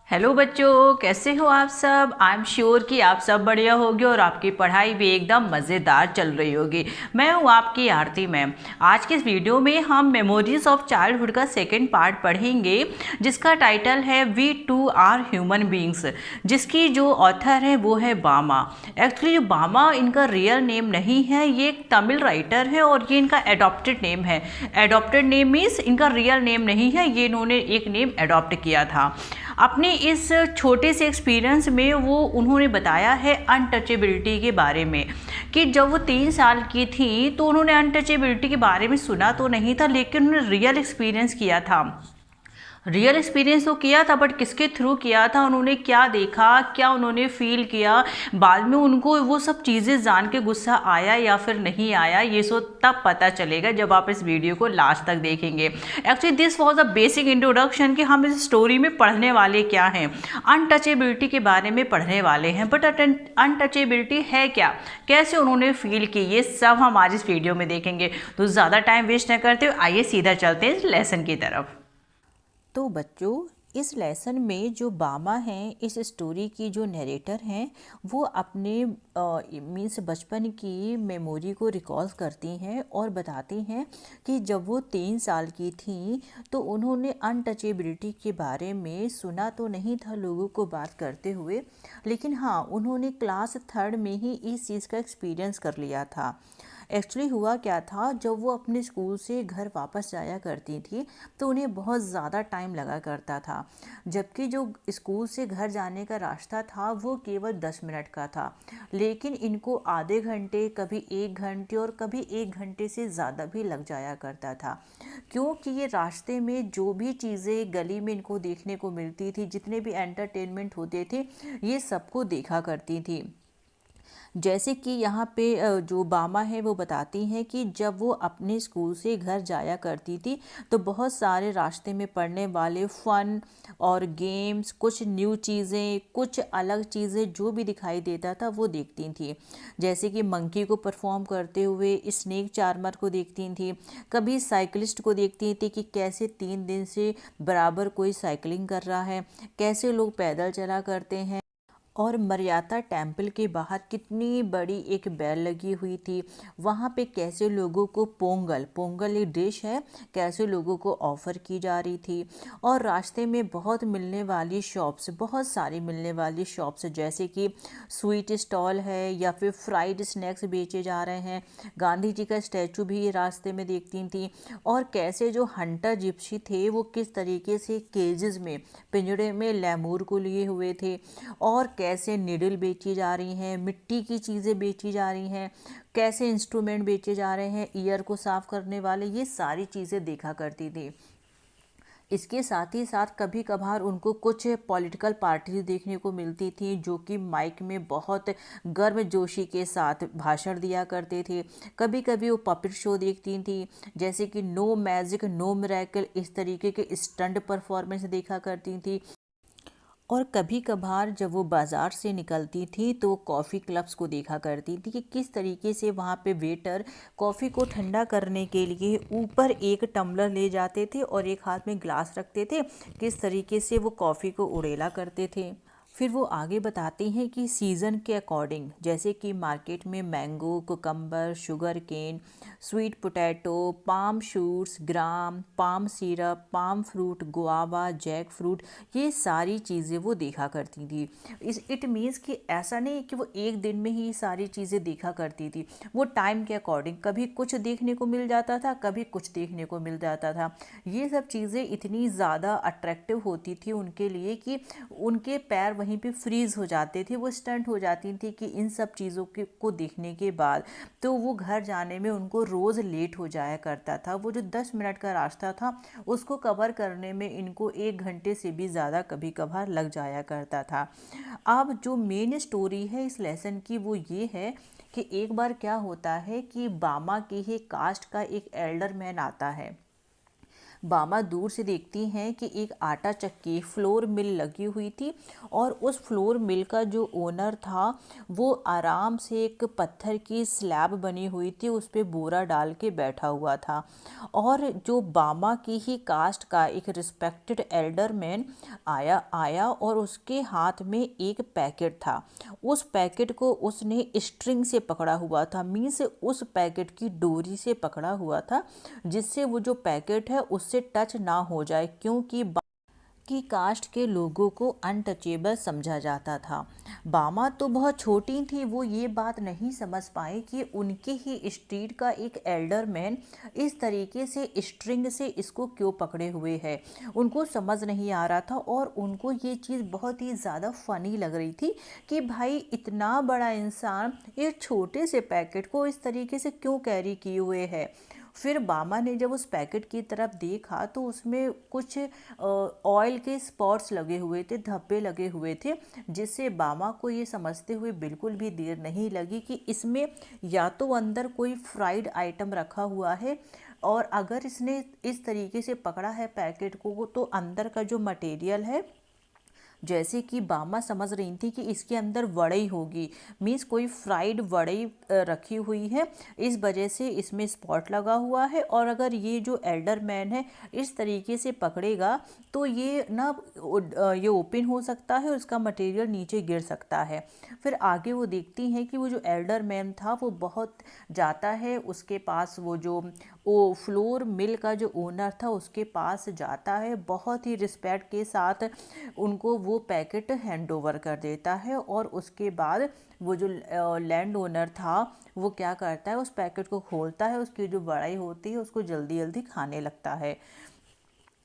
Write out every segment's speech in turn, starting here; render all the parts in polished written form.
Hello बच्चों, कैसे हो आप सब। आई एम श्योर कि आप सब बढ़िया होगे और आपकी पढ़ाई भी एकदम मज़ेदार चल रही होगी। मैं हूँ आपकी आरती मैम। आज के इस वीडियो में हम मेमोरीज ऑफ चाइल्डहुड का सेकंड पार्ट पढ़ेंगे, जिसका टाइटल है we too are human beings, जिसकी जो ऑथर है वो है बामा। एक्चुअली जो बामा इनका रियल नेम नहीं है, ये एक तमिल राइटर है और ये इनका एडॉप्टेड नेम है। एडॉप्टेड नेम मीन्स इनका रियल नेम नहीं है, ये इन्होंने एक नेम एडॉप्ट किया था। अपने इस छोटे से एक्सपीरियंस में वो उन्होंने बताया है अनटचेबिलिटी के बारे में, कि जब वो 3 साल की थी तो उन्होंने अनटचेबिलिटी के बारे में सुना तो नहीं था, लेकिन उन्होंने रियल एक्सपीरियंस किया था। रियल एक्सपीरियंस तो किया था, बट किसके थ्रू किया था, उन्होंने क्या देखा, क्या उन्होंने फील किया, बाद में उनको वो सब चीज़ें जान के गुस्सा आया या फिर नहीं आया, ये सब तब पता चलेगा जब आप इस वीडियो को लास्ट तक देखेंगे। Actually this was a basic introduction कि हम इस स्टोरी में पढ़ने वाले क्या हैं। अनटचेबिलिटी के बारे में पढ़ने वाले हैं, बट अनटचेबिलिटी है क्या, कैसे उन्होंने फील की, ये सब हम आज इस वीडियो में देखेंगे। तो ज़्यादा टाइम वेस्ट न करते हुए आइए सीधा चलते हैं इस लेसन की तरफ। तो बच्चों, इस लेसन में जो बामा हैं, इस स्टोरी की जो नरेटर हैं, वो अपने मीन्स बचपन की मेमोरी को रिकॉल करती हैं और बताती हैं कि जब वो 3 साल की थी तो उन्होंने अनटचेबिलिटी के बारे में सुना तो नहीं था लोगों को बात करते हुए, लेकिन हाँ, उन्होंने क्लास 3rd में ही इस चीज़ का एक्सपीरियंस कर लिया था। एक्चुअली हुआ क्या था, जब वो अपने स्कूल से घर वापस जाया करती थी तो उन्हें बहुत ज़्यादा टाइम लगा करता था, जबकि जो स्कूल से घर जाने का रास्ता था वो केवल 10 मिनट का था, लेकिन इनको आधे घंटे, कभी 1 घंटे और कभी 1 घंटे से ज़्यादा भी लग जाया करता था, क्योंकि ये रास्ते में जो भी चीज़ें गली में इनको देखने को मिलती थी, जितने भी एंटरटेनमेंट होते थे, ये सबको देखा करती थी। जैसे कि यहाँ पे जो बामा है वो बताती हैं कि जब वो अपने स्कूल से घर जाया करती थी तो बहुत सारे रास्ते में पढ़ने वाले फ़न और गेम्स, कुछ न्यू चीज़ें, कुछ अलग चीज़ें जो भी दिखाई देता था वो देखती थी। जैसे कि मंकी को परफॉर्म करते हुए, स्नेक चार्मर को देखती थी, कभी साइकिलिस्ट को देखती थी कि कैसे 3 दिन से बराबर कोई साइकिलिंग कर रहा है, कैसे लोग पैदल चला करते हैं, और मरियाता टेम्पल के बाहर कितनी बड़ी एक बेल लगी हुई थी, वहाँ पे कैसे लोगों को पोंगल पोंगल एक डिश है, कैसे लोगों को ऑफ़र की जा रही थी। और रास्ते में बहुत मिलने वाली शॉप्स, बहुत सारी मिलने वाली शॉप्स, जैसे कि स्वीट स्टॉल है या फिर फ्राइड स्नैक्स बेचे जा रहे हैं। गांधी जी का स्टैचू भी रास्ते में देखती थी, और कैसे जो हंटर जिप्सी थे वो किस तरीके से केजेस में, पिंजड़े में लैमूर को लिए हुए थे, और कैसे निडल बेची जा रही हैं, मिट्टी की चीज़ें बेची जा रही हैं, कैसे इंस्ट्रूमेंट बेचे जा रहे हैं, ईयर को साफ करने वाले, ये सारी चीज़ें देखा करती थी। इसके साथ ही साथ कभी कभार उनको कुछ पॉलिटिकल पार्टीज देखने को मिलती थी जो कि माइक में बहुत गर्मजोशी के साथ भाषण दिया करते थे। कभी कभी वो पपेट शो देखती थी, जैसे कि नो मैजिक नो मिरेकल, इस तरीके के स्टंट परफॉर्मेंस देखा करती थी। और कभी कभार जब वो बाज़ार से निकलती थी तो कॉफ़ी क्लब्स को देखा करती थी कि किस तरीके से वहाँ पे वेटर कॉफ़ी को ठंडा करने के लिए ऊपर एक टम्बलर ले जाते थे और एक हाथ में ग्लास रखते थे, किस तरीके से वो कॉफ़ी को उड़ेला करते थे। फिर वो आगे बताते हैं कि सीज़न के अकॉर्डिंग, जैसे कि मार्केट में mango, cucumber, sugar cane, sweet potato, palm shoots, gram, palm syrup, palm fruit, guava, jack fruit, ये सारी चीज़ें वो देखा करती थी। इट मीन्स कि ऐसा नहीं कि वो एक दिन में ही सारी चीज़ें देखा करती थी, वो टाइम के अकॉर्डिंग कभी कुछ देखने को मिल जाता था, कभी कुछ देखने को मिल जाता था। ये सब चीज़ें इतनी ज़्यादा अट्रैक्टिव होती थी उनके लिए कि उनके पैर वहीं पे फ्रीज हो जाते थे, वो स्टंट हो जाती थी कि इन सब चीज़ों को देखने के बाद तो वो घर जाने में उनको रोज़ लेट हो जाया करता था। वो जो 10 मिनट का रास्ता था उसको कवर करने में इनको 1 घंटे से भी ज़्यादा कभी कभार लग जाया करता था। अब जो मेन स्टोरी है इस लेसन की वो ये है कि एक बार क्या होता है कि बामा की ही कास्ट का एक एल्डर मैन आता है। बामा दूर से देखती हैं कि एक आटा चक्की फ्लोर मिल लगी हुई थी और उस फ्लोर मिल का जो ओनर था वो आराम से एक पत्थर की स्लैब बनी हुई थी उस पे बोरा डाल के बैठा हुआ था। और जो बामा की ही कास्ट का एक रिस्पेक्टेड एल्डर मैन आया और उसके हाथ में एक पैकेट था। उस पैकेट को उसने स्ट्रिंग से पकड़ा हुआ था, मीन्स उस पैकेट की डोरी से पकड़ा हुआ था, जिससे वो जो पैकेट है उससे टच ना हो जाए, क्योंकि की कास्ट के लोगों को अनटचेबल समझा जाता था। बामा तो बहुत छोटी थी, वो ये बात नहीं समझ पाई कि उनके ही स्ट्रीट का एक एल्डर मैन इस तरीके से स्ट्रिंग से इसको क्यों पकड़े हुए है। उनको समझ नहीं आ रहा था और उनको ये चीज़ बहुत ही ज़्यादा फ़नी लग रही थी कि भाई इतना बड़ा इंसान एक छोटे से पैकेट को इस तरीके से क्यों कैरी किए हुए है। फिर बामा ने जब उस पैकेट की तरफ देखा तो उसमें कुछ ऑयल के स्पॉट्स लगे हुए थे, धब्बे लगे हुए थे, जिससे बामा को ये समझते हुए बिल्कुल भी देर नहीं लगी कि इसमें या तो अंदर कोई फ्राइड आइटम रखा हुआ है, और अगर इसने इस तरीके से पकड़ा है पैकेट को तो अंदर का जो मटेरियल है, जैसे कि बामा समझ रही थी कि इसके अंदर वड़ई होगी, मीन्स कोई फ्राइड वड़ई रखी हुई है, इस वजह से इसमें स्पॉट लगा हुआ है। और अगर ये जो एल्डर मैन है इस तरीके से पकड़ेगा तो ये ना ये ओपन हो सकता है और इसका मटेरियल नीचे गिर सकता है। फिर आगे वो देखती हैं कि वो जो एल्डर मैन था वो बहुत जाता है उसके पास, वो फ्लोर मिल का जो ओनर था उसके पास जाता है, बहुत ही रिस्पेक्ट के साथ उनको वो पैकेट हैंड ओवर कर देता है। और उसके बाद वो जो लैंड ओनर था वो क्या करता है, उस पैकेट को खोलता है, उसकी जो बड़ाई होती है उसको जल्दी जल्दी खाने लगता है।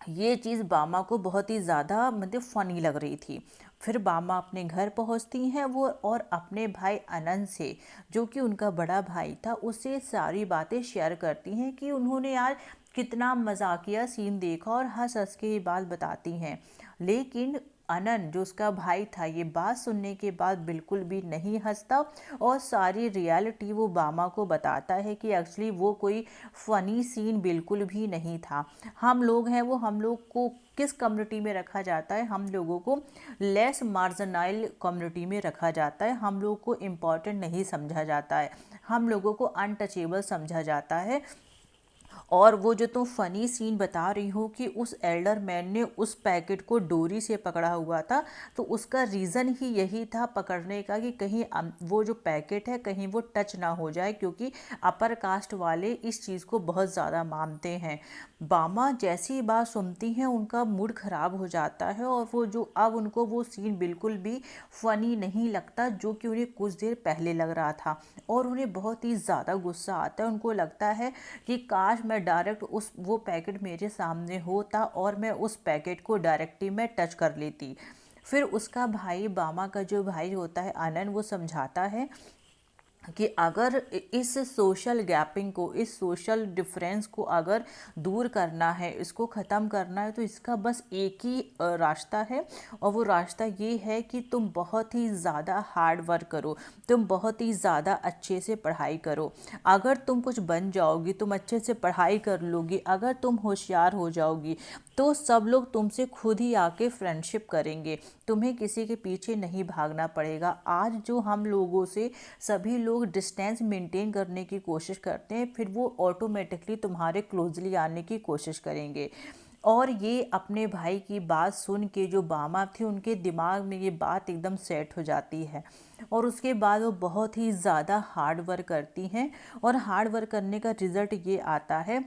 ये चीज़ बामा को बहुत ही ज़्यादा मतलब फ़नी लग रही थी। फिर बामा अपने घर पहुंचती हैं वो, और अपने भाई अनंत से, जो कि उनका बड़ा भाई था, उससे सारी बातें शेयर करती हैं कि उन्होंने आज कितना मजाकिया सीन देखा, और हंस हंस के ये बात बताती हैं। लेकिन अनंत जो उसका भाई था ये बात सुनने के बाद बिल्कुल भी नहीं हंसता और सारी रियलिटी वो बामा को बताता है कि एक्चुअली वो कोई फ़नी सीन बिल्कुल भी नहीं था। हम लोग हैं वो, हम लोग को किस कम्युनिटी में रखा जाता है, हम लोगों को लेस मार्जिनाइल कम्युनिटी में रखा जाता है, हम लोग को इम्पॉर्टेंट नहीं समझा जाता है, हम लोगों को अनटचेबल समझा जाता है। और वो जो तुम फनी सीन बता रही हो कि उस एल्डर मैन ने उस पैकेट को डोरी से पकड़ा हुआ था, तो उसका रीज़न ही यही था पकड़ने का कि कहीं वो जो पैकेट है कहीं वो टच ना हो जाए, क्योंकि अपर कास्ट वाले इस चीज़ को बहुत ज़्यादा मानते हैं। बामा जैसी ही बात सुनती हैं उनका मूड ख़राब हो जाता है, और वो जो अब उनको वो सीन बिल्कुल भी फ़नी नहीं लगता जो कि उन्हें कुछ देर पहले लग रहा था, और उन्हें बहुत ही ज़्यादा गुस्सा आता है। उनको लगता है कि काश मैं डायरेक्ट वो पैकेट मेरे सामने होता और मैं उस पैकेट को डायरेक्टली मैं टच कर लेती। फिर उसका भाई, बामा का जो भाई होता है आनंद, वो समझाता है कि अगर इस सोशल गैपिंग को, इस सोशल डिफरेंस को अगर दूर करना है, इसको ख़त्म करना है, तो इसका बस एक ही रास्ता है, और वो रास्ता ये है कि तुम बहुत ही ज़्यादा हार्ड वर्क करो, तुम बहुत ही ज़्यादा अच्छे से पढ़ाई करो। अगर तुम कुछ बन जाओगी, तुम अच्छे से पढ़ाई कर लोगी, अगर तुम होशियार हो जाओगी, तो सब लोग तुमसे खुद ही आके फ्रेंडशिप करेंगे, तुम्हें किसी के पीछे नहीं भागना पड़ेगा। आज जो हम लोगों से सभी लोग डिस्टेंस मेंटेन करने की कोशिश करते हैं, फिर वो ऑटोमेटिकली तुम्हारे क्लोजली आने की कोशिश करेंगे। और ये अपने भाई की बात सुन के जो बामा थी उनके दिमाग में ये बात एकदम सेट हो जाती है, और उसके बाद वो बहुत ही ज़्यादा हार्ड वर्क करती हैं, और हार्ड वर्क करने का रिज़ल्ट ये आता है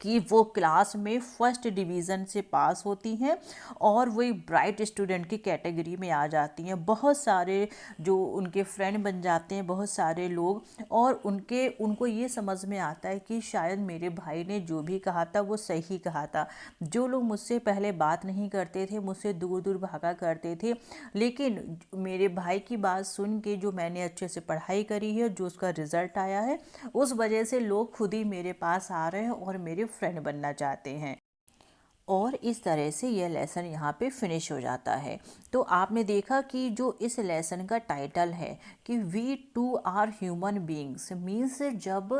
कि वो क्लास में फर्स्ट डिवीज़न से पास होती हैं, और वो एक ब्राइट स्टूडेंट की कैटेगरी में आ जाती हैं। बहुत सारे जो उनके फ्रेंड बन जाते हैं, बहुत सारे लोग, और उनको ये समझ में आता है कि शायद मेरे भाई ने जो भी कहा था वो सही कहा था। जो लोग मुझसे पहले बात नहीं करते थे, मुझसे दूर दूर भागा करते थे, लेकिन मेरे भाई की बात सुन के जो मैंने अच्छे से पढ़ाई करी है, जो उसका रिज़ल्ट आया है, उस वजह से लोग खुद ही मेरे पास आ रहे हैं और मेरे फ्रेंड बनना चाहते हैं। और इस तरह से यह लेसन यहाँ पे फिनिश हो जाता है। तो आपने देखा कि जो इस लेसन का टाइटल है कि we too are human beings, means जब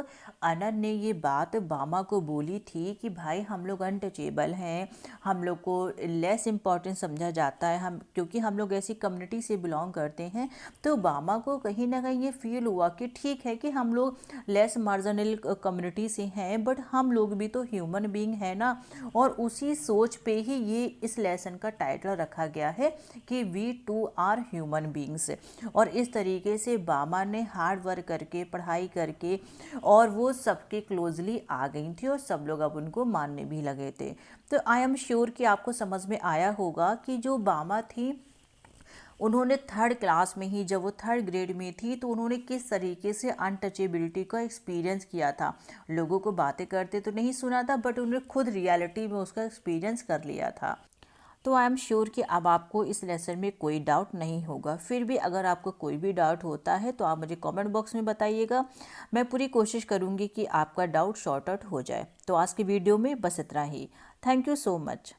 अनन ने ये बात बामा को बोली थी कि भाई हम लोग अनटचेबल हैं, हम लोग को लेस इम्पॉर्टेंस समझा जाता है, हम क्योंकि हम लोग ऐसी कम्युनिटी से बिलोंग करते हैं, तो बामा को कहीं ना कहीं ये फील हुआ कि ठीक है कि हम लोग लेस मार्जिनल कम्युनिटी से हैं, बट हम लोग भी तो ह्यूमन बीइंग है ना। और उसी सोच पे ही ये इस लेसन का टाइटल रखा गया है कि we too are human beings. और इस तरीके से बामा ने हार्ड वर्क करके, पढ़ाई करके, और वो सबके क्लोजली आ गई थी और सब लोग अब उनको मानने भी लगे थे। तो आई एम श्योर कि आपको समझ में आया होगा कि जो बामा थी उन्होंने थर्ड क्लास में ही, जब वो थर्ड ग्रेड में थी, तो उन्होंने किस तरीके से अनटचेबिलिटी का एक्सपीरियंस किया था। लोगों को बातें करते तो नहीं सुना था, बट उन्होंने खुद रियलिटी में उसका एक्सपीरियंस कर लिया था। तो आई एम श्योर कि अब आपको इस लेसन में कोई डाउट नहीं होगा। फिर भी अगर आपको कोई भी डाउट होता है तो आप मुझे कमेंट बॉक्स में बताइएगा। मैं पूरी कोशिश करूँगी कि आपका डाउट सॉर्ट आउट हो जाए। तो आज की वीडियो में बस इतना ही। Thank you so much.